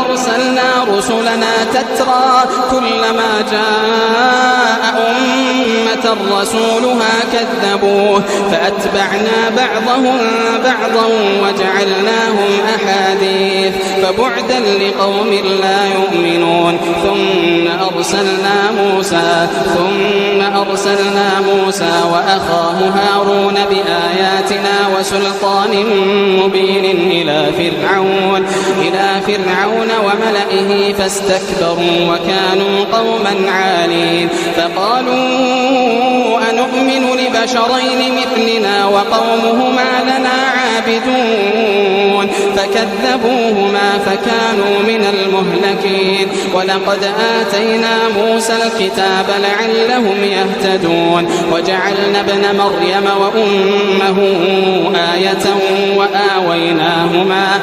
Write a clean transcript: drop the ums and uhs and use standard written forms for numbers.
أرسلنا رسلنا تترى كلما جاء أمة رسولها كذبوه فأتبعنا بعضهم بعضا وجعلناهم أحاديث فبعدا لقوم لا يؤمنون ثم أرسلنا موسى وأخاه هارون بآياتنا وسلطان مبين إلى فرعون وملئه فاستكبروا وكانوا قوما عالين فقالوا أنؤمن لبشرين مثلنا وقومهما لنا عابدون فكذبوهما فكانوا من المهلكين ولقد آتينا موسى الكتاب لعلهم يهتدون وجعلنا ابن مريم وأمه آية وآويناهما